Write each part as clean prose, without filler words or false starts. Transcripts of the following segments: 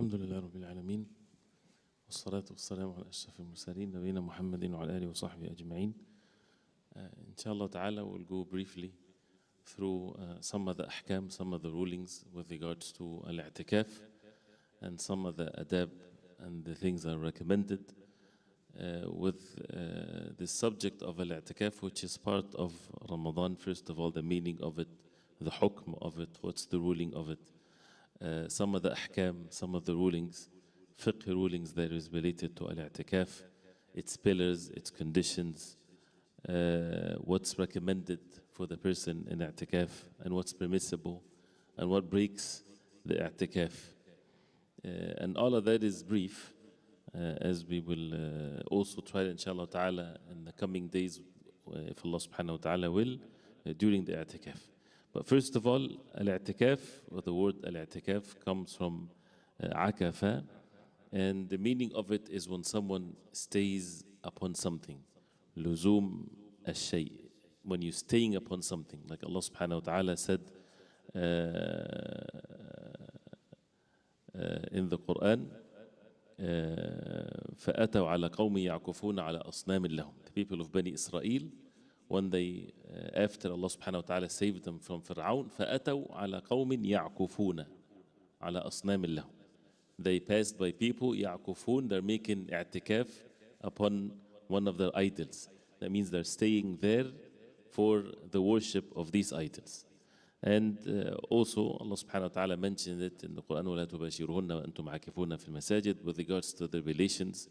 الحمد لله رب العالمين والصلاة والسلام على أشرف المرسلين نبينا محمد وعلى آله وصحبه أجمعين. Inshallah ta'ala, we'll go briefly through some of the ahkam, some of the rulings with regards to al-i'tikaf and some of the adab and the things that are recommended with the subject of al-i'tikaf, which is part of Ramadan. First of all, the meaning of it, the hukm of it, what's the ruling of it, some of the ahkam, some of the rulings, fiqh rulings that is related to al-i'tikaf, its pillars, its conditions, what's recommended for the person in i'tikaf and what's permissible and what breaks the i'tikaf. And all of that is brief, as we will also try, inshallah ta'ala, in the coming days, if Allah subhanahu wa ta'ala will, during the i'tikaf. But first of all, al-i'tikaf, or the word al-i'tikaf, comes from akafa, and the meaning of it is when someone stays upon something. Luzum al-shay, when you're staying upon something. Like Allah subhanahu wa ta'ala said in the Quran, فَأَتَوْا عَلَى قَوْمِ يَعْكُفُونَ عَلَى أَصْنَامٍ لَهُم. The people of Bani Israel, when they, after Allah subhanahu wa ta'ala saved them from Fir'aun, فَأَتَوْا عَلَى قَوْمٍ يَعْكُفُونَ عَلى أَصْنَامٍ لَهُم. They passed by people, يَعْكُفُون, they're making i'tikaf upon one of their idols. That means they're staying there for the worship of these idols. And also Allah subhanahu wa ta'ala mentioned it in the Quran, وَلَا تُبَاشِرُهُنَّ وَأَنْتُمْ عَاكِفُونَ فِي الْمَسَاجِدِ, with regards to the relations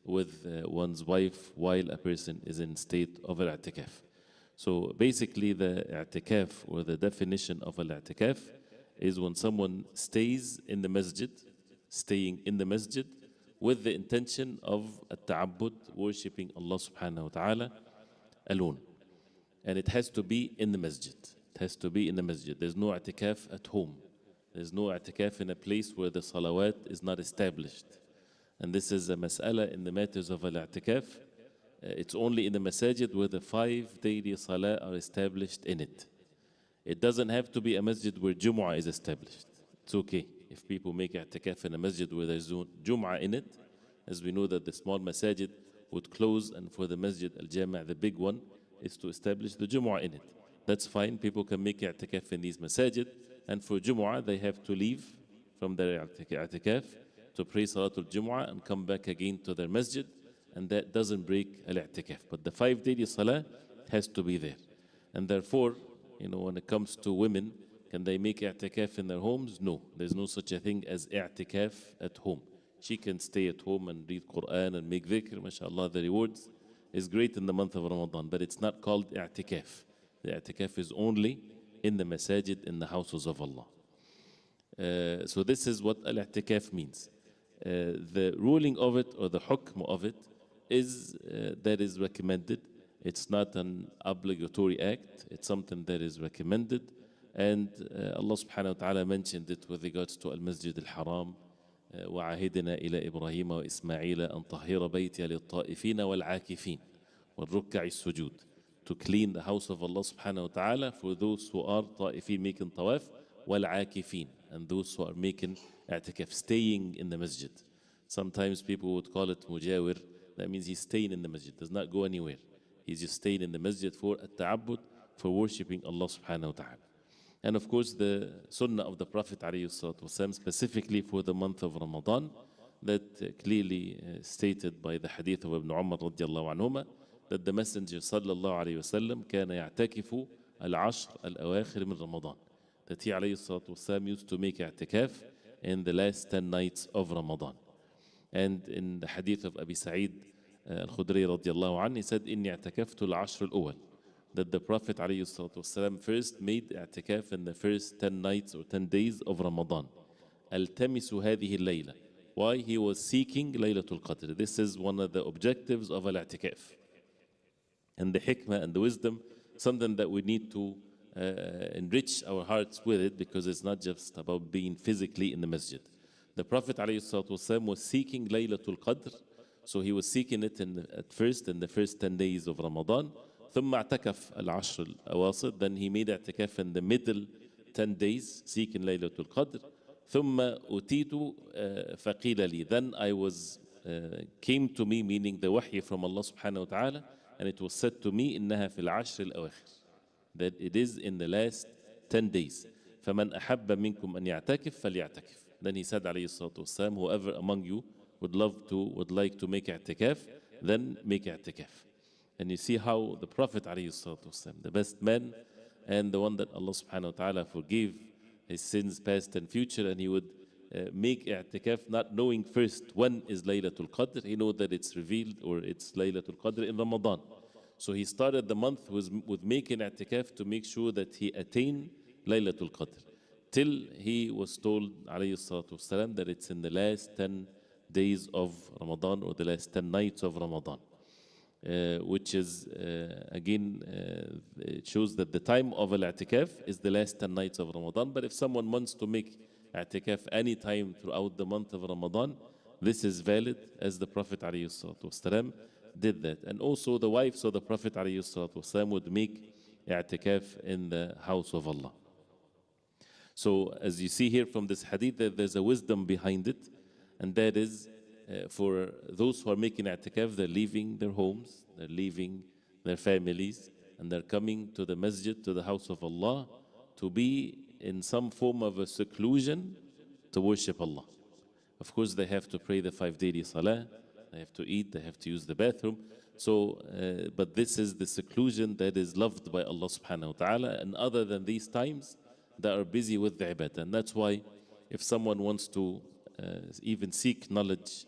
with one's wife while a person is in state of al-i'tikaf. So basically the i'tikaf, or the definition of al-i'tikaf, is when someone stays in the masjid, staying in the masjid with the intention of at-ta'abbud, worshipping Allah subhanahu wa ta'ala alone. And it has to be in the masjid. It has to be in the masjid. There's no i'tikaf at home. There's no i'tikaf in a place where the salawat is not established. And this is a mas'ala in the matters of al-i'tikaf. It's only in the masajid where the 5 daily salah are established in it. It doesn't have to be a masjid where Jumu'ah is established. It's okay if people make i'tikaf in a masjid where there's Jumu'ah in it, as we know that the small masajid would close, and for the Masjid al-Jami', the big one, is to establish the Jumu'ah in it. That's fine, people can make i'tikaf in these masajid, and for Jumu'ah they have to leave from their i'tikaf to pray Salatul Jumu'ah and come back again to their masjid, and that doesn't break al-i'tikaf. But the 5 daily salah has to be there. And therefore, when it comes to women, can they make i'tikaf in their homes? No, there's no such a thing as i'tikaf at home. She can stay at home and read Quran and make dhikr, mashallah, the rewards is great in the month of Ramadan, but it's not called i'tikaf. The i'tikaf is only in the masajid, in the houses of Allah. So this is what al-i'tikaf means. The ruling of it, or the hukm of it, is that is recommended. It's not an obligatory act, it's something that is recommended. And Allah subhanahu wa ta'ala mentioned it with regards to al-Masjid al-Haram. وعهدنا إلى إبراهيم وإسماعيل أن طهر بيتي للطائفين والعاكفين والركع السجود. To clean the house of Allah subhanahu wa ta'ala for those who are طائفين, making tawaf, والعاكفين, and those who are making i'tikaf, staying in the masjid. Sometimes people would call it mujawir. That means he's staying in the masjid, does not go anywhere. He's just staying in the masjid for at-ta'abbud, for worshipping Allah subhanahu wa ta'ala. And of course the sunnah of the Prophet ﷺ, specifically for the month of Ramadan, that clearly stated by the hadith of Ibn Umar radiallahu anhuma, that the Messenger sallallahu alayhi wasallam كان يعتكف العشر الأواخر من Ramadan. That he alayhi salatu wasalam used to make i'tikaf in the last 10 nights of Ramadan. And in the hadith of Abi Sa'id al-Khudri radiallahu anhu, he said, إني اعتكفت العشر الأول. That the Prophet ﷺ first made i'tikaf in the first 10 nights or 10 days of Ramadan. التمس هذه الليلة. Why? He was seeking Laylatul Qadr. This is one of the objectives of al-i'tikaf. And the hikmah and the wisdom, something that we need to enrich our hearts with it, because it's not just about being physically in the masjid. The Prophet ﷺ was seeking Laylatul Qadr, so he was seeking it at first in the first 10 days of Ramadan. ثم اعتكف العشر الأواصل, then he made i'tikaf in the middle 10 days, seeking Laylatul Qadr. ثم أتيت فقيل لي. Then I was came to me, meaning the wahy from Allah subhanahu wa ta'ala, and it was said to me إنها في العشر الأواخر, that it is in the last 10 days. فمن أحب منكم أن يعتكف فليعتكف. Then he said عليه الصلاة والسلام, whoever among you would like to make i'tikaf, then make i'tikaf. And you see how the Prophet عليه الصلاة والسلام, the best man and the one that Allah subhanahu wa ta'ala forgave his sins past and future, and he would make i'tikaf not knowing first when is Laylatul Qadr. He knew that it's revealed or it's Laylatul Qadr in Ramadan. So he started the month with making i'tikaf to make sure that he attained Laylatul Qadr, till he was told alayhi salatu wasalam that it's in the last 10 days of Ramadan or the last 10 nights of Ramadan. Which is again it shows that the time of al-i'tikaf is the last 10 nights of Ramadan. But if someone wants to make i'tikaf any time throughout the month of Ramadan, this is valid, as the Prophet ﷺ did that. And also the wives of the Prophet ﷺ would make i'tikaf in the house of Allah. So as you see here from this hadith, that there's a wisdom behind it, and that is for those who are making i'tikaf, they're leaving their homes, they're leaving their families, and they're coming to the masjid, to the house of Allah, to be in some form of a seclusion to worship Allah. Of course, they have to pray the 5 daily salah, they have to eat, they have to use the bathroom. So, but this is the seclusion that is loved by Allah subhanahu wa ta'ala. And other than these times, they are busy with the ibadah. And that's why if someone wants to even seek knowledge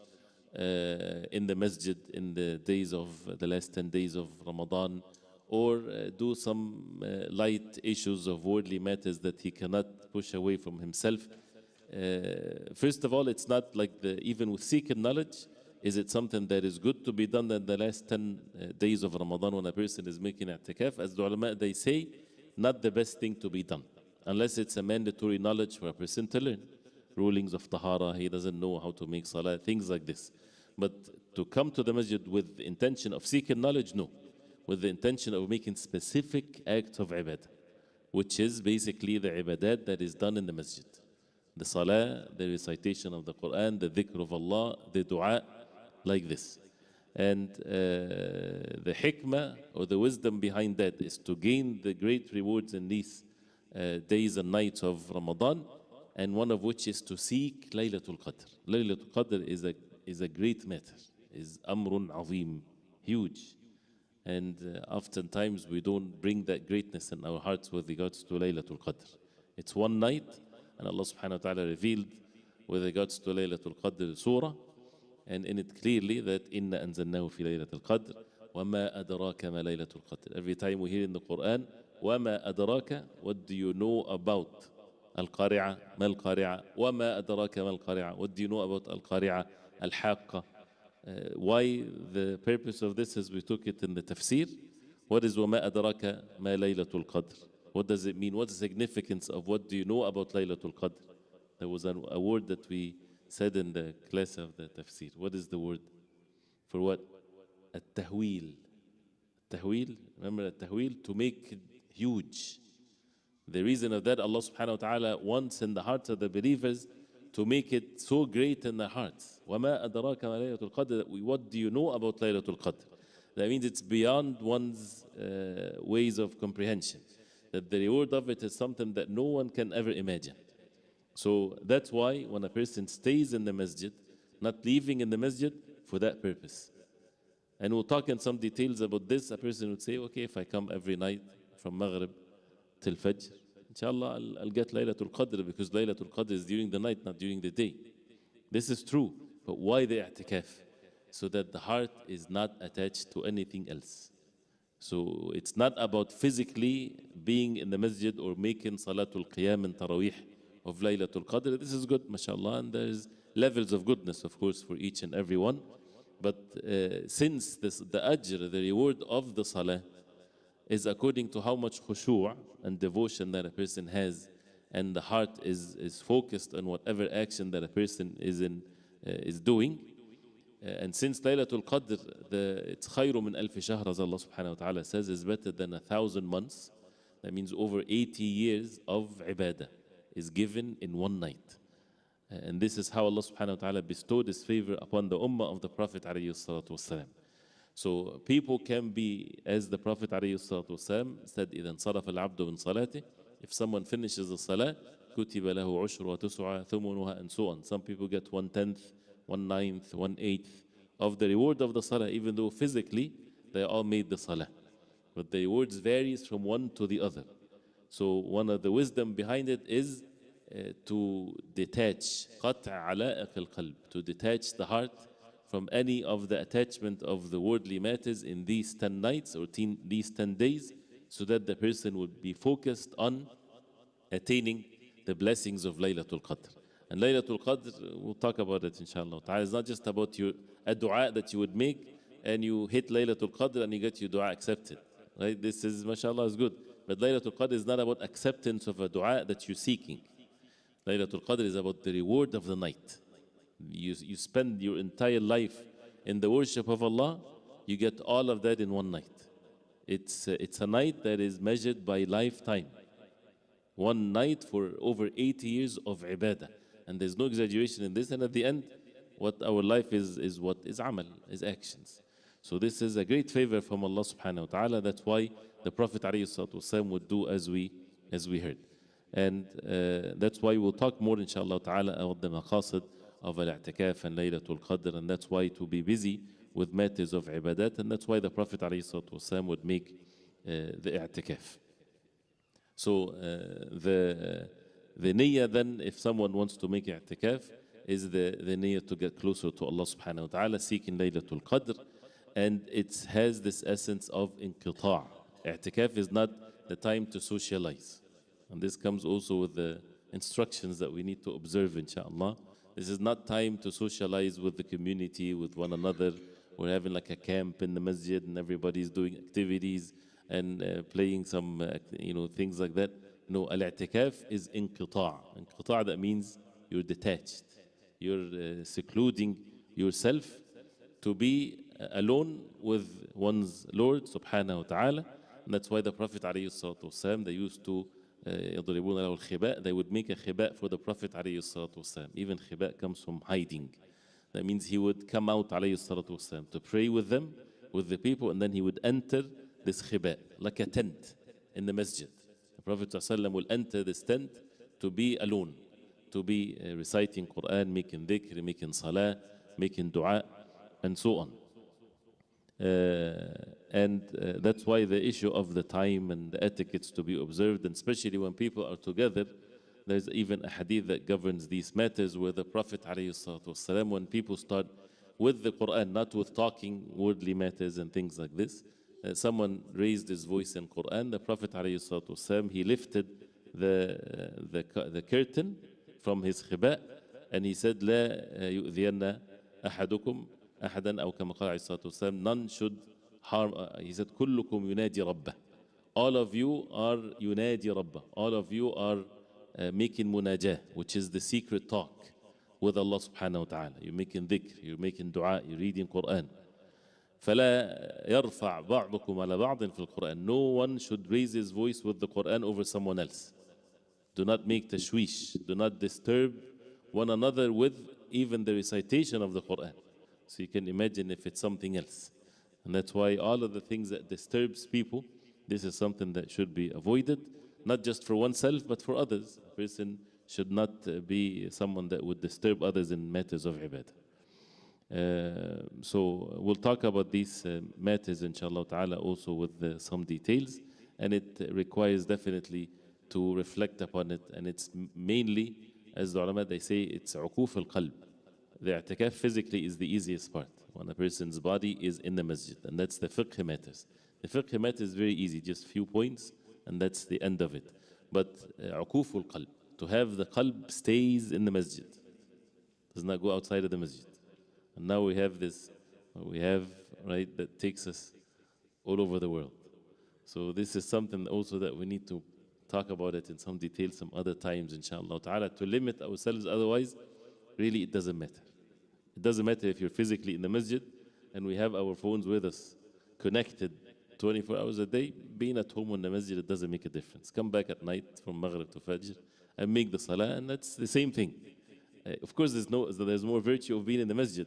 in the masjid in the days of the last 10 days of Ramadan, or do some light issues of worldly matters that he cannot push away from himself. First of all, it's not like even with seeking knowledge, is it something that is good to be done in the last 10 days of Ramadan when a person is making i'tikaf? As the ulama, they say, not the best thing to be done, unless it's a mandatory knowledge for a person to learn. Rulings of tahara, he doesn't know how to make salah, things like this. But to come to the masjid with the intention of seeking knowledge, no. With the intention of making specific acts of ibadah, which is basically the ibadat that is done in the masjid. The salah, the recitation of the Quran, the dhikr of Allah, the dua, like this. And the hikmah or the wisdom behind that is to gain the great rewards in these days and nights of Ramadan, and one of which is to seek Laylatul Qadr. Laylatul Qadr is a great matter, is amrun azim, huge. And oftentimes we don't bring that greatness in our hearts with regards to Laylatul Qadr. It's one night, and Allah subhanahu wa ta'ala revealed with regards to Laylatul Qadr surah, and in it clearly that inna anzalnahu fi Laylatul Qadr wa ma adraka ma Laylatul Qadr. Every time we hear in the Quran, wa ma adraka, what do you know about al-qari'ah, ma al-qari'ah, wa ma adraka ma al-qari'ah, what do you know about al-qari'ah, al-haqqa. Why the purpose of this is we took it in the tafsir. What is وَمَا أَدْرَكَ مَا لَيْلَةُ الْقَدْرِ? What does it mean? What's the significance of what do you know about Laylatul Qadr? There was a word that we said in the class of the tafsir. What is the word? For what? At-tahweel. Tahweel, remember at-tahweel? To make it huge. The reason of that, Allah subhanahu wa ta'ala wants in the hearts of the believers to make it so great in their hearts. وَمَا أَدْرَاكَ مَا لَيْلَةُ الْقَدْرِ. What do you know about Laylatul Qadr? That means it's beyond one's ways of comprehension. That the reward of it is something that no one can ever imagine. So that's why when a person stays in the masjid, not leaving in the masjid for that purpose. And we'll talk in some details about this. A person would say, okay, if I come every night from Maghrib till Fajr, inshallah, I'll get Laylatul Qadr, because Laylatul Qadr is during the night, not during the day. This is true, but why the i'tikaf? So that the heart is not attached to anything else. So it's not about physically being in the masjid or making Salatul Qiyam and Taraweeh of Laylatul Qadr. This is good, mashallah, and there's levels of goodness, of course, for each and every one. But since the ajr, the reward of the salah, is according to how much khushu' and devotion that a person has, and the heart is focused on whatever action that a person is doing. And since Laylatul Qadr, it's khayru min alfi shahr, as Allah subhanahu wa ta'ala says, is better than 1,000 months. That means over 80 years of ibadah is given in one night. And this is how Allah subhanahu wa ta'ala bestowed His favor upon the ummah of the Prophet alayhi salatu wasalam. So people can be, as the Prophet alayhi salatu wasalam said, إِذَا انصَرَفَ الْعَبْدُ مِنْ صَلَاتِهِ, if someone finishes the salah, كُتِبَ لَهُ عُشْرُ وَتُسْعَ ثُمُنُهَا, and so on. Some people get 1/10, 1/9, 1/8 of the reward of the salah, even though physically they all made the salah. But the rewards varies from one to the other. So one of the wisdom behind it is to detach قطع علائق القلب, to detach the heart from any of the attachment of the worldly matters in these 10 nights or these 10 days, so that the person would be focused on attaining the blessings of Laylatul Qadr. And Laylatul Qadr, we'll talk about it inshallah. It's not just about a dua that you would make and you hit Laylatul Qadr and you get your dua accepted. Right? This is, mashallah, is good. But Laylatul Qadr is not about acceptance of a dua that you're seeking. Laylatul Qadr is about the reward of the night. You spend your entire life in the worship of Allah, you get all of that in one night. It's a night that is measured by lifetime. One night for over 80 years of ibadah. And there's no exaggeration in this. And at the end, what our life is what is amal, is actions. So this is a great favor from Allah subhanahu wa ta'ala. That's why the Prophet ﷺ would do as we heard. And that's why we'll talk more inshallah ta'ala about the maqasid of al-i'tikaf and Laylatul Qadr. And that's why to be busy with matters of ibadat. And that's why the Prophet ﷺ would make the i'tikaf. So the niyyah then, if someone wants to make i'tikaf, is the niyyah to get closer to Allah subhanahu wa ta'ala, seeking Laylatul Qadr. And it has this essence of inqita'. I'tikaf is not the time to socialize. And this comes also with the instructions that we need to observe, inshallah. This is not time to socialize with the community, with one another. We're having like a camp in the masjid and everybody's doing activities and playing some, things like that. No, al-i'tikaf is inqita'. Inqita', that means you're detached. You're secluding yourself to be alone with one's Lord subhanahu wa ta'ala. And that's why the Prophet alayhi salatu wasalam, they used to يضربون له الخباء, they would make a khibā for the Prophet alayhi salatu wasalam. Even khibā comes from hiding. That means he would come out alayhi salatu wasalam to pray with them, with the people, and then he would enter this khibā like a tent in the masjid. The Prophet ﷺ will enter this tent to be alone, to be reciting Quran, making dhikr, making salah, making dua, and so on. And that's why the issue of the time and the etiquettes to be observed, and especially when people are together, there's even a hadith that governs these matters where the Prophet ﷺ, when people start with the Quran, not with talking worldly matters and things like this, someone raised his voice in Quran, the Prophet ﷺ, he lifted the curtain from his khibā and he said, لا يؤذين أحدكم أحدا أو كما قال عليه الصلاة والسلام, none should harm. He said, كلكم ينادي ربه. All of you are ينادي ربه. All of you are making munajah, which is the secret talk with Allah subhanahu wa ta'ala. You're making dhikr, you're making dua, you're reading Quran. فلا يرفع بعضكم على بعض في القرآن. No one should raise his voice with the Quran over someone else. Do not make tashwish. Do not disturb one another with even the recitation of the Quran. So you can imagine if it's something else. And that's why all of the things that disturbs people, this is something that should be avoided, not just for oneself, but for others. A person should not be someone that would disturb others in matters of ibadah. So we'll talk about these matters, inshallah ta'ala, also with some details. And it requires definitely to reflect upon it. And it's mainly, as the ulama, they say, it's uquf al-qalb. The i'tikaf physically is the easiest part, when a person's body is in the masjid. And that's the fiqh matters. The fiqh matter is very easy, just few points, and that's the end of it. But uquf al-qalb, to have the qalb stays in the masjid, does not go outside of the masjid. And now we have this, right, that takes us all over the world. So this is something also that we need to talk about it in some detail some other times, inshallah ta'ala, to limit ourselves. Otherwise, really it doesn't matter. It doesn't matter if you're physically in the masjid and we have our phones with us, connected 24 hours a day. Being at home in the masjid, it doesn't make a difference. Come back at night from Maghrib to Fajr and make the salah, and that's the same thing. Of course, there's more virtue of being in the masjid,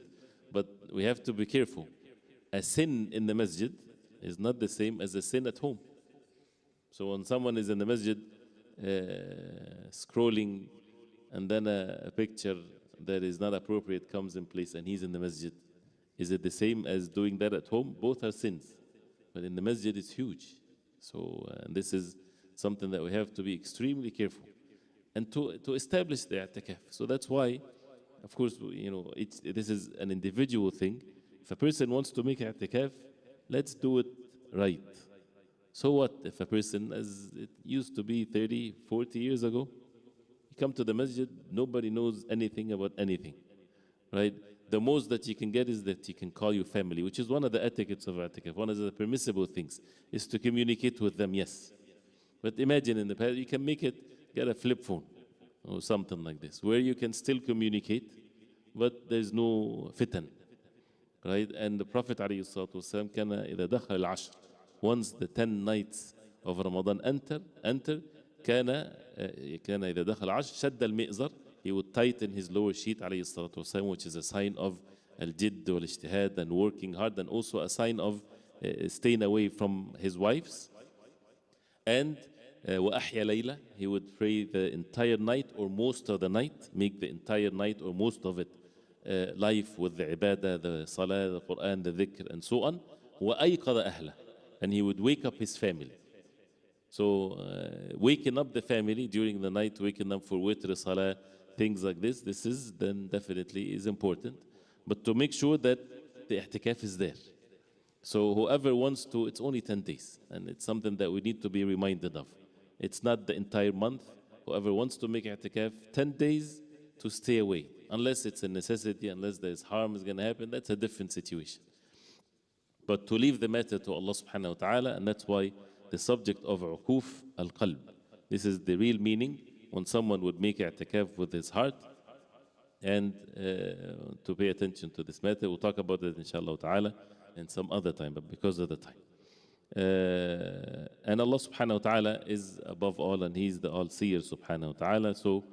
but we have to be careful. A sin in the masjid is not the same as a sin at home. So when someone is in the masjid scrolling, and then a picture that is not appropriate comes in place and he's in the masjid, is it the same as doing that at home? Both are sins. But in the masjid, it's huge. So this is something that we have to be extremely careful. And to establish the i'tikaf. So that's why, of course, this is an individual thing. If a person wants to make i'tikaf, let's do it right. So what if a person, as it used to be 30, 40 years ago, you come to the masjid, nobody knows anything about anything, right? The most that you can get is that you can call your family, which is one of the etiquettes of i'tikaf. One of the permissible things is to communicate with them, yes. But imagine in the past, you can get a flip phone or something like this, where you can still communicate, but there's no fitan, right? And the Prophet ﷺ كان إذا دخل العشر, once the 10 nights of Ramadan enter, كان إذا دخل العشر شد المئزر, he would tighten his lower sheet عليه الصلاة والسلام, which is a sign of al-jidd wal-ijtihad and working hard, and also a sign of staying away from his wives. And وأحيا ليلة, he would pray the entire night or most of the night, make the entire night or most of it life with the ibadah, the salah, the Quran, the dhikr, and so on. وأيقظ أهله, and he would wake up his family. So waking up the family during the night, waking up for witr, salah, things like this is then definitely is important. But to make sure that the i'tikaf is there. So whoever wants to, it's only 10 days, and it's something that we need to be reminded of. It's not the entire month. Whoever wants to make i'tikaf, 10 days to stay away. Unless it's a necessity, unless there's harm is going to happen, that's a different situation. But to leave the matter to Allah subhanahu wa ta'ala, and that's why the subject of uquf al-qalb. This is the real meaning when someone would make i'tikaf with his heart, and to pay attention to this matter. We'll talk about it inshallah ta'ala in some other time, but because of the time. And Allah subhanahu wa ta'ala is above all, and He's the all-seer subhanahu wa ta'ala. So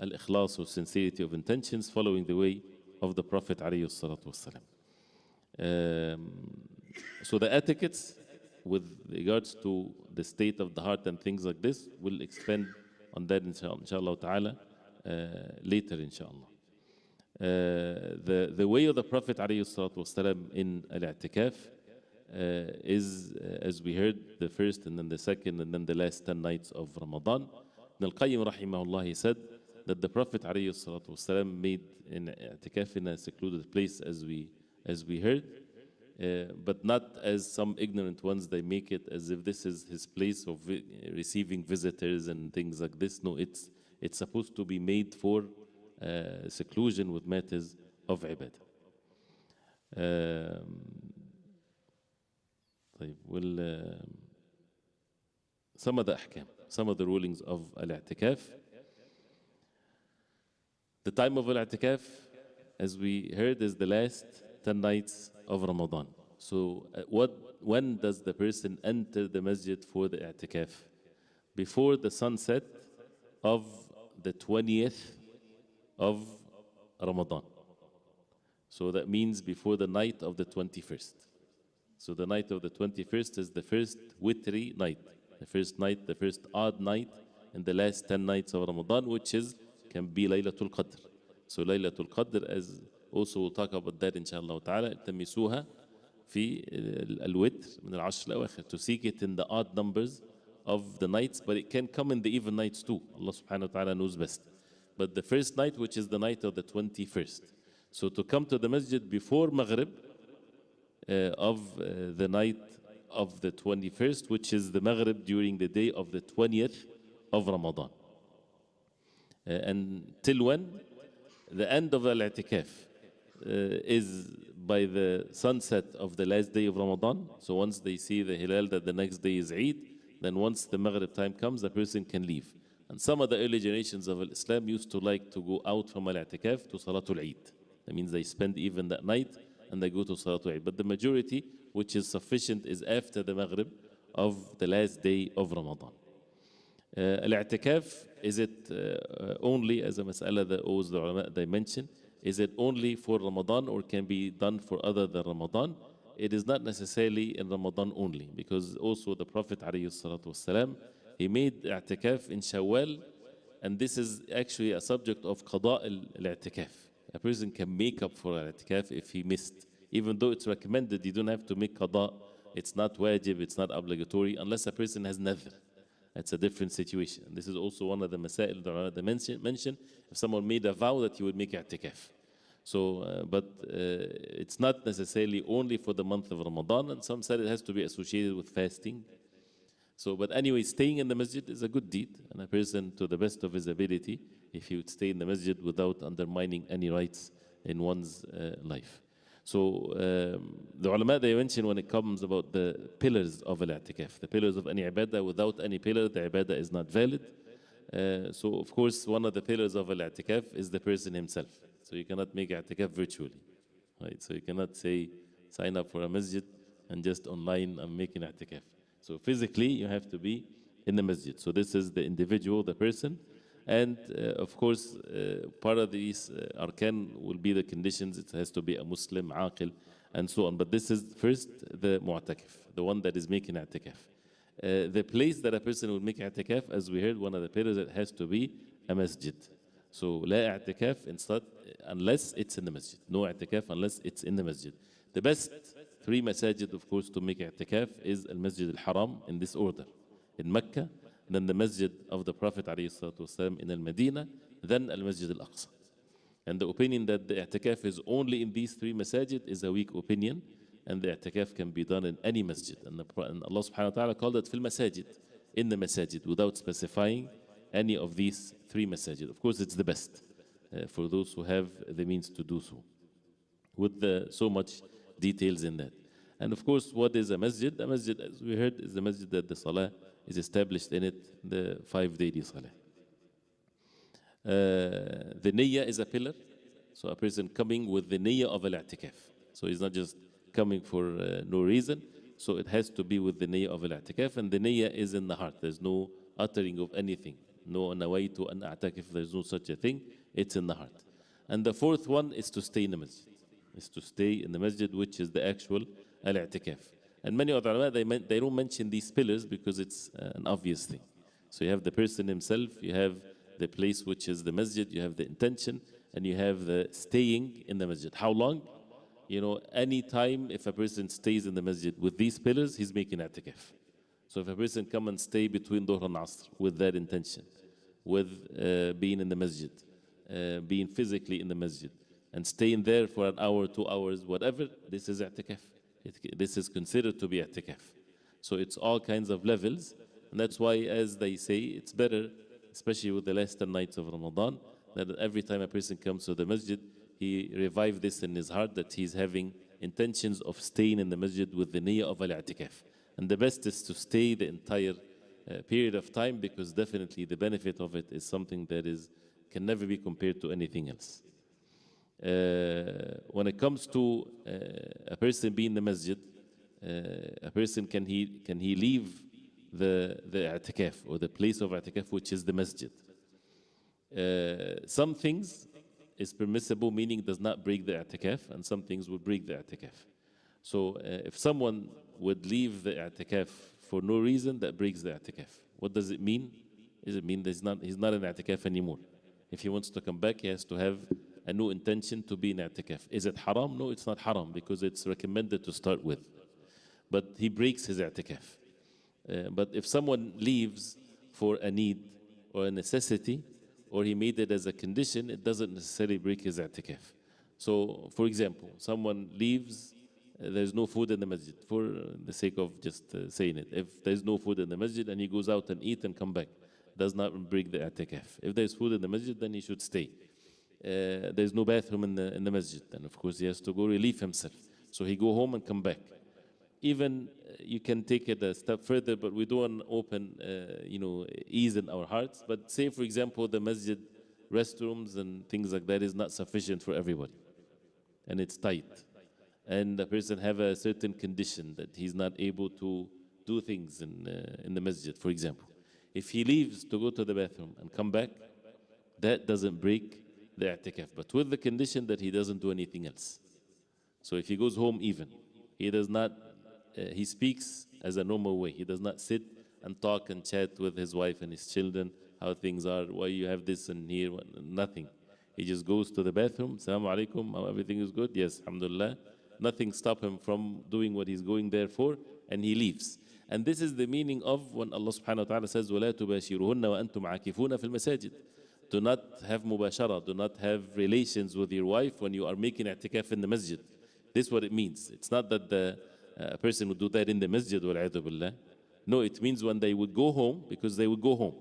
al-ikhlas, or sincerity of intentions, following the way of the Prophet alayhi salatu wasalam. So the etiquettes with regards to the state of the heart and things like this, we'll expand on that inshallah ta'ala later inshallah. The way of the Prophet ﷺ in al-i'tikaf is, as we heard, the first and then the second and then the last 10 nights of Ramadan. Ibn al-Qayyim rahimahullah, he said that the Prophet ﷺ made an i'tikaf in a secluded place, as we heard, but not as some ignorant ones, they make it as if this is his place of receiving visitors and things like this. No, it's supposed to be made for seclusion with matters of ibadah. Some of the ahkam, some of the rulings of al-i'tikaf. The time of al-i'tikaf, as we heard, is the last 10 nights of Ramadan. So when does the person enter the masjid for the i'tikaf? Before the sunset of the 20th of Ramadan. So that means before the night of the 21st. So the night of the 21st is the first witri night, the first odd night in the last 10 nights of Ramadan, which can be Laylatul Qadr. So Laylatul Qadr, as also we'll talk about that inshallah ta'ala, التمسوها في الوتر من العشر الأواخر, to seek it in the odd numbers of the nights, but it can come in the even nights too. Allah subhanahu wa ta'ala knows best. But the first night, which is the night of the 21st. So to come to the masjid before Maghrib of the night of the 21st, which is the Maghrib during the day of the 20th of Ramadan. And till when? The end of al-i'tikaf is by the sunset of the last day of Ramadan. So once they see the hilal that the next day is Eid, then once the Maghrib time comes, the person can leave. And some of the early generations of Islam used to like to go out from al-i'tikaf to Salatul Eid. That means they spend even that night and they go to Salatul Eid. But the majority, which is sufficient, is after the Maghrib of the last day of Ramadan. Al-i'tikaf is it only as a mas'ala that always the ulama they mention, is it only for Ramadan or can be done for other than Ramadan? It is not necessarily in Ramadan only, because also the Prophet ﷺ, he made i'tikaf in Shawwal, and this is actually a subject of qada al-i'tikaf. A person can make up for al-i'tikaf if he missed, even though it's recommended, you don't have to make qada. It's not wajib, it's not obligatory, unless a person has nadhr. That's a different situation. And this is also one of the masail that they mention. If someone made a vow that he would make i'tikaf. So, it's not necessarily only for the month of Ramadan, and some said it has to be associated with fasting. So, but anyway, staying in the masjid is a good deed, and a person, to the best of his ability, if he would stay in the masjid without undermining any rights in one's life. So, the ulama, they mention when it comes about the pillars of al-i'tikaf, the pillars of any ibadah. Without any pillar, the ibadah is not valid. So, of course, one of the pillars of al-i'tikaf is the person himself. So you cannot make i'tikaf virtually, right? So you cannot say, sign up for a masjid and just online I'm making i'tikaf. So physically you have to be in the masjid. So this is the individual, the person. And of course, part of these arkan will be the conditions. It has to be a Muslim, aqil, and so on. But this is first the mu'takif, the one that is making i'tikaf. The place that a person will make i'tikaf, as we heard, one of the pillars, it has to be a masjid. So, لا اعتكاف unless it's in the masjid. No i'tikaf unless it's in the masjid. The best three masajid, of course, to make i'tikaf is al-Masjid al-Haram in this order. In Mecca, then the Masjid of the Prophet ﷺ in al-Medina, then al-Masjid al-Aqsa. And the opinion that the i'tikaf is only in these three masajid is a weak opinion, and the i'tikaf can be done in any masjid. And Allah subhanahu wa ta'ala called it fil masajid, in the masajid, without specifying any of these three masajid. Of course, it's the best for those who have the means to do so, with so much details in that. And of course, what is a masjid? A masjid, as we heard, is the masjid that the salah is established in it, the 5 daily salah. The niyyah is a pillar. So a person coming with the niyyah of al-i'tikaf. So he's not just coming for no reason. So it has to be with the niyyah of al-i'tikaf, and the niyyah is in the heart. There's no uttering of anything. No nawaitu an a'takif, there's no such a thing. It's in the heart. And the fourth one is to stay in the masjid. Is to stay in the masjid, which is the actual al-i'tikaf. And many other ulama, they don't mention these pillars because it's an obvious thing. So you have the person himself, you have the place which is the masjid, you have the intention, and you have the staying in the masjid. How long? You know, any time if a person stays in the masjid with these pillars, he's making i'tikaf. So if a person come and stay between Dhuhr and Asr with that intention, with being in the masjid, being physically in the masjid, and staying there for an hour, 2 hours, whatever, this is i'tikaf. This is considered to be i'tikaf. So it's all kinds of levels, and that's why, as they say, it's better, especially with the last 10 nights of Ramadan, that every time a person comes to the masjid, he revive this in his heart, that he's having intentions of staying in the masjid with the niyyah of al-i'tikaf. And the best is to stay the entire period of time, because definitely the benefit of it is something that can never be compared to anything else. When it comes to a person being in the masjid, a person can he leave the i'tikaf or the place of i'tikaf, which is the masjid. Some things is permissible, meaning does not break the i'tikaf, and some things will break the i'tikaf. So if someone would leave the i'tikaf for no reason, that breaks the i'tikaf. What does it mean? Does it mean that he's not in i'tikaf anymore? If he wants to come back, he has to have a new intention to be in i'tikaf. Is it haram? No, it's not haram, because it's recommended to start with. But he breaks his i'tikaf. But if someone leaves for a need or a necessity, or he made it as a condition, it doesn't necessarily break his i'tikaf. So, for example, someone leaves, there's no food in the masjid, for the sake of just saying it. If there's no food in the masjid and he goes out and eat and come back, does not break the i'tikaf. If there's food in the masjid, then he should stay. There's no bathroom in the masjid, then of course he has to go relieve himself. So he go home and come back. Even you can take it a step further, but we don't open, ease in our hearts. But say, for example, the masjid restrooms and things like that is not sufficient for everybody, and it's tight, and the person have a certain condition that he's not able to do things in the masjid, for example. If he leaves to go to the bathroom and come back, that doesn't break the i'tikaf, but with the condition that he doesn't do anything else. So if he goes home even, he does not, he speaks as a normal way. He does not sit and talk and chat with his wife and his children, how things are, why you have this and here, nothing. He just goes to the bathroom, Assalamu alaikum, how everything is good? Yes, alhamdulillah. Nothing stop him from doing what he's going there for, and he leaves. And this is the meaning of when Allah subhanahu wa ta'ala says, وَلَا تُبَاشِرُهُنَّ وَأَنْتُمْ عَاكِفُونَ فِي الْمَسَاجِدِ. Do not have mubashara, do not have relations with your wife when you are making i'tikaf in the masjid. This is what it means. It's not that the person would do that in the masjid, وَالْعِيَاذُ بِاللَّهِ. No, it means when they would go home, because they would go home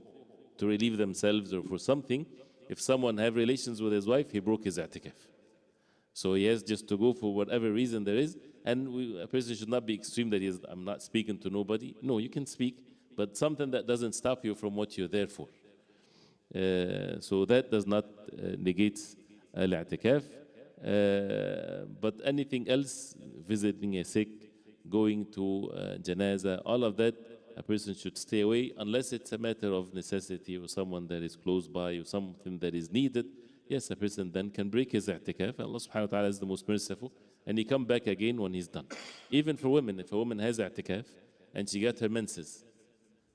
to relieve themselves or for something. If someone have relations with his wife, he broke his i'tikaf. So he has just to go for whatever reason there is. And a person should not be extreme that I'm not speaking to nobody. No, you can speak, but something that doesn't stop you from what you're there for. So that does not negate al-i'tikaf. But anything else, visiting a sick, going to janaza, all of that, a person should stay away unless it's a matter of necessity or someone that is close by or something that is needed. Yes, a person then can break his i'tikaf. Allah subhanahu wa ta'ala is the most merciful, and he come back again when he's done. Even for women, if a woman has i'tikaf and she got her menses,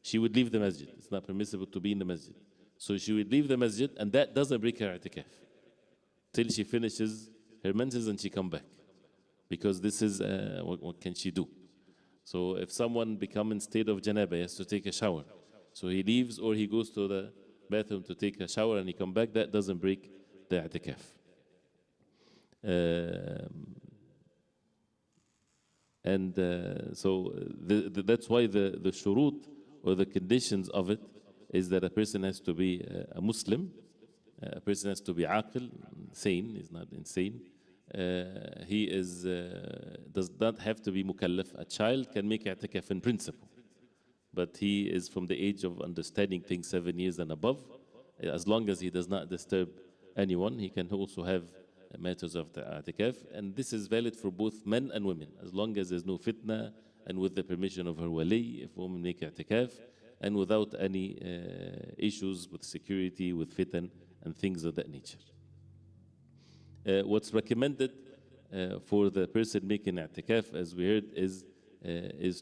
she would leave the masjid. It's not permissible to be in the masjid. So she would leave the masjid, and that doesn't break her i'tikaf till she finishes her menses and she come back. Because this is, what can she do? So if someone become in state of janaba, he has to take a shower. So he leaves or he goes to the bathroom to take a shower and he come back, that doesn't break the i'tikaf. So that's why the shurut or the conditions of it is that a person has to be a Muslim, a person has to be aqil, sane, he's not insane. He does not have to be mukallaf. A child can make i'tikaf in principle, but he is from the age of understanding things 7 years and above. As long as he does not disturb anyone, he can also have matters of the i'tikaf. And this is valid for both men and women, as long as there's no fitna and with the permission of her wali, if women make i'tikaf, and without any issues with security, with fitan, and things of that nature. What's recommended for the person making i'tikaf, as we heard, is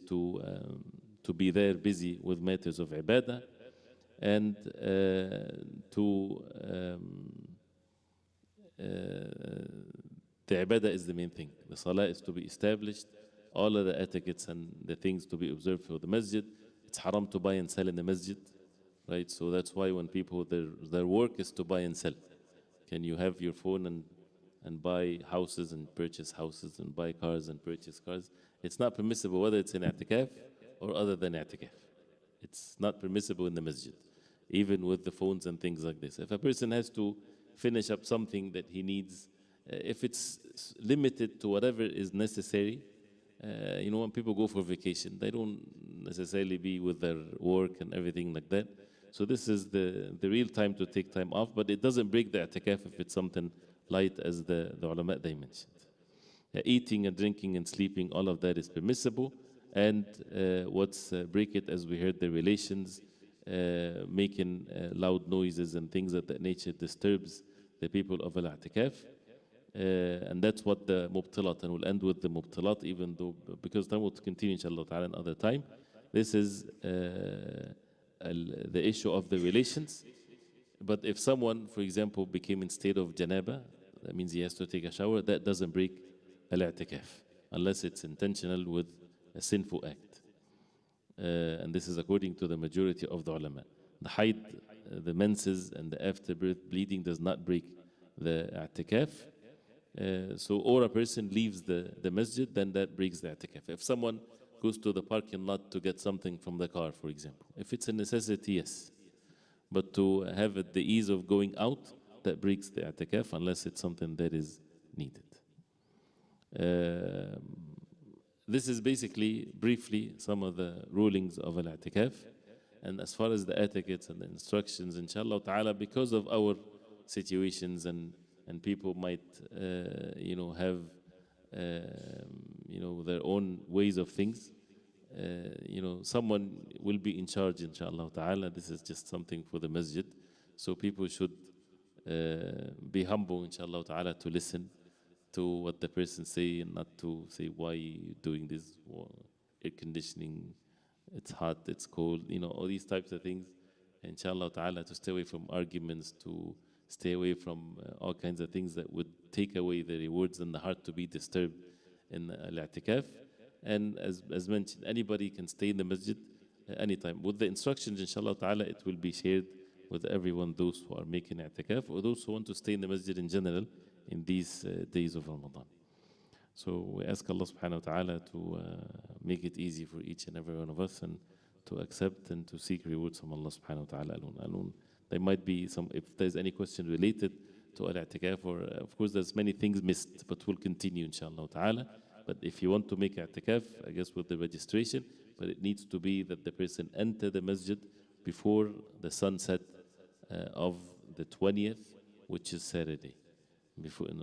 to be there busy with matters of ibadah, and the ibadah is the main thing. The salah is to be established, all of the etiquettes and the things to be observed for the masjid. It's haram to buy and sell in the masjid, right? So that's why when people, their work is to buy and sell. Can you have your phone and buy houses and purchase houses and buy cars and purchase cars? It's not permissible whether it's in i'tikaf or other than i'tikaf. It's not permissible in the masjid, even with the phones and things like this. If a person has to finish up something that he needs, if it's limited to whatever is necessary, when people go for vacation, they don't necessarily be with their work and everything like that. So this is the real time to take time off, but it doesn't break the i'tikaf if it's something light, as the ulama they mentioned. Eating and drinking and sleeping, all of that is permissible. And what's break it, as we heard, the relations, making loud noises and things of that nature disturbs the people of al-i'tikaf. And that's what the mubtilat, and we'll end with the mubtilat, even though, because time will continue inshallah ta'ala another time. This is the issue of the relations. But if someone, for example, became in state of janaba, that means he has to take a shower, that doesn't break al-i'tikaf, unless it's intentional with a sinful act. And this is according to the majority of the ulama. The haid, the menses, and the afterbirth bleeding does not break the i'tikaf. Or a person leaves the masjid, then that breaks the i'tikaf. If someone goes to the parking lot to get something from the car, for example, if it's a necessity, yes. But to have it the ease of going out, that breaks the i'tikaf, unless it's something that is needed. This is basically, briefly, some of the rulings of al-i'tikaf. And as far as the etiquettes and the instructions, inshallah ta'ala, because of our situations and people might, have, their own ways of things, someone will be in charge, inshallah ta'ala. This is just something for the masjid. So people should be humble, inshallah ta'ala, to listen to what the person say and not to say, why you doing this? Air conditioning, it's hot, it's cold, all these types of things. Inshallah ta'ala, to stay away from arguments, to stay away from all kinds of things that would take away the rewards and the heart to be disturbed in al-i'tikaf. And as mentioned, anybody can stay in the masjid anytime. With the instructions, inshallah ta'ala, it will be shared with everyone, those who are making i'tikaf or those who want to stay in the masjid in general in these days of Ramadan. So we ask Allah subhanahu wa ta'ala to make it easy for each and every one of us and to accept and to seek rewards from Allah subhanahu wa ta'ala alone. There might be some, if there's any question related to al-i'tikaf, or of course there's many things missed, but we'll continue inshallah ta'ala. But if you want to make i'tikaf, I guess with the registration, but it needs to be that the person enter the masjid before the sunset of the 20th, which is Saturday.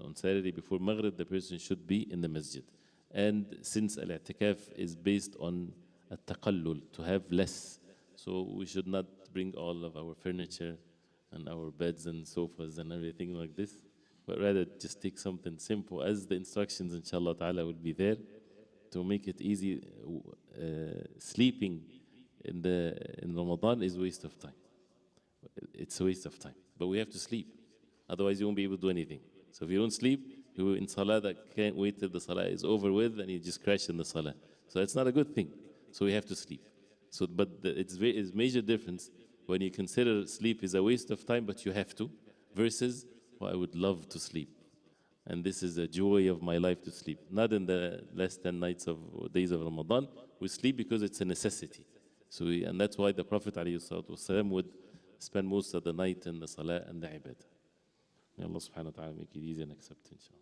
On Saturday before Maghrib, the person should be in the masjid. And since al-i'tikaf is based on at-taqallul, to have less, so we should not bring all of our furniture and our beds and sofas and everything like this, but rather just take something simple, as the instructions inshallah ta'ala will be there to make it easy. Sleeping in Ramadan is a waste of time. It's a waste of time, but we have to sleep, otherwise you won't be able to do anything. So if you don't sleep, you in salah that can't wait till the salah is over with and you just crash in the salah. So that's not a good thing. So we have to sleep. So, but it's major difference when you consider sleep is a waste of time, but you have to, versus, well, I would love to sleep. And this is a joy of my life to sleep. Not in the last 10 nights of days of Ramadan. We sleep because it's a necessity. So and that's why the Prophet ﷺ would spend most of the night in the salah and the ibadah. May Allah subhanahu wa ta'ala make it easy and accept, inshallah.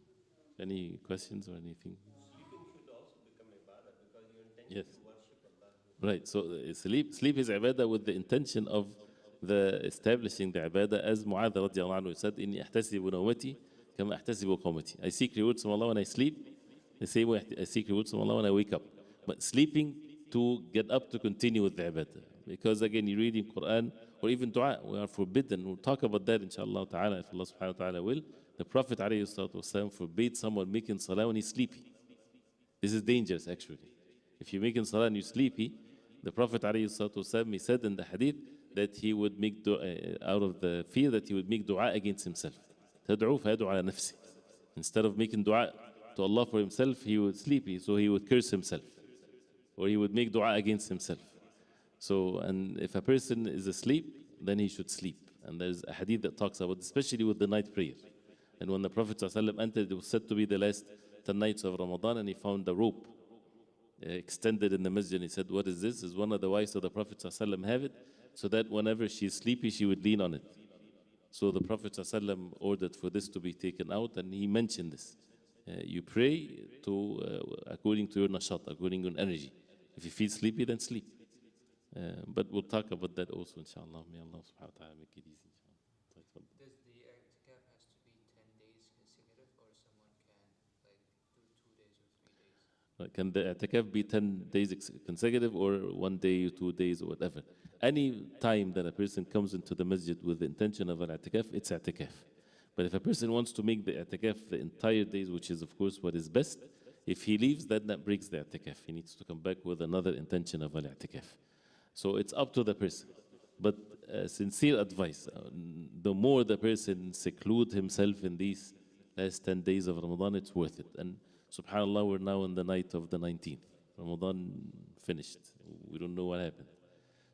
Any questions or anything? Sleeping should also become ibadah because your intention Yes. is to worship Allah. Right, so sleep is ibadah with the intention of the establishing the ibadah, as Mu'adh radiallahu anhu said, إِنِّي أَحْتَسِبُ نَوْمَتِي كَمَا أَحْتَسِبُ قَوْمَتِي. I seek rewards from Allah when I sleep, the same way I seek rewards from Allah when I wake up. But sleeping to get up to continue with the ibadah. Because again, you read in Quran, or even dua, we are forbidden. We'll talk about that inshallah ta'ala, if Allah subhanahu wa ta'ala will. The Prophet ﷺ forbade someone making salah when he's sleepy. This is dangerous actually. If you're making salah and you're sleepy, the Prophet ﷺ, he said in the hadith that he would make dua, out of the fear that he would make dua against himself. تَدْعُو فَيَدْعُ عَلَى نَفْسِهِ. Instead of making dua to Allah for himself, he would sleepy, so he would curse himself. Or he would make dua against himself. So, and if a person is asleep, then he should sleep. And there's a hadith that talks about, especially with the night prayer. And when the Prophet ﷺ entered, it was said to be the last 10 nights of Ramadan, and he found a rope extended in the masjid. He said, what is this? Is one of the wives of the Prophet ﷺ have it, so that whenever she's sleepy, she would lean on it. So the Prophet ﷺ ordered for this to be taken out, and he mentioned this. You pray according to your nashat, according to your energy. If you feel sleepy, then sleep. But we'll talk about that also, inshallah. May Allah subhanahu wa ta'ala make it easy, inshallah. Does the i'tikaf has to be 10 days consecutive, or someone can do 2 days or 3 days? Can the i'tikaf be 10 days consecutive, or 1 day, 2 days, or whatever? Any time that a person comes into the masjid with the intention of an i'tikaf, it's i'tikaf. But if a person wants to make the i'tikaf the entire days, which is of course what is best, if he leaves, then that breaks the i'tikaf. He needs to come back with another intention of an i'tikaf. So it's up to the person. But sincere advice, the more the person seclude himself in these last 10 days of Ramadan, it's worth it. And subhanAllah, we're now on the night of the 19th. Ramadan finished. We don't know what happened.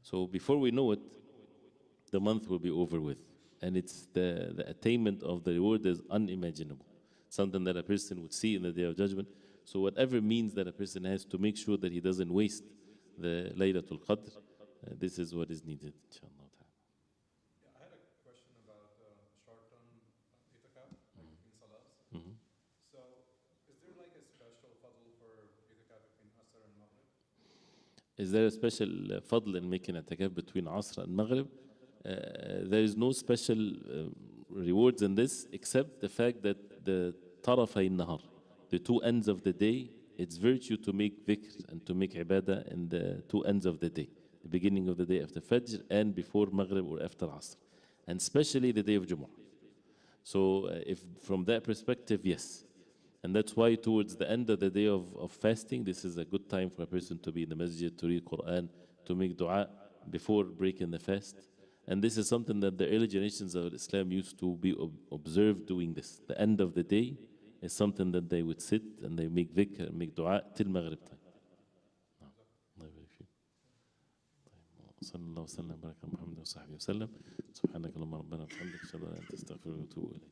So before we know it, the month will be over with. And it's the attainment of the reward is unimaginable. Something that a person would see in the Day of Judgment. So whatever means that a person has to make sure that he doesn't waste the Laylatul Qadr, this is what is needed, inshallah. Yeah, I had a question about short-term itikaf, like in salahs. So, is there like a special fadl for itikaf between Asr and Maghrib? Is there a special fadl in making itikaf between Asr and Maghrib? There is no special rewards in this, except the fact that the tarafay nahar, the two ends of the day, it's virtue to make dhikr and to make ibadah in the two ends of the day, the beginning of the day after Fajr and before Maghrib or after Asr, and especially the day of Jumu'ah. So if from that perspective, yes. And that's why towards the end of the day of fasting, this is a good time for a person to be in the masjid, to read Quran, to make dua before breaking the fast. And this is something that the early generations of Islam used to be observed doing this. The end of the day is something that they would sit and they make dhikr and make dua till Maghrib time. الله يبارك فيك. صلى الله وسلم وبارك على محمد وصحبه وسلم. سبحانك اللهم ربنا وبحمدك اشهد ان لا اله الا انت استغفرك واتوب اليك.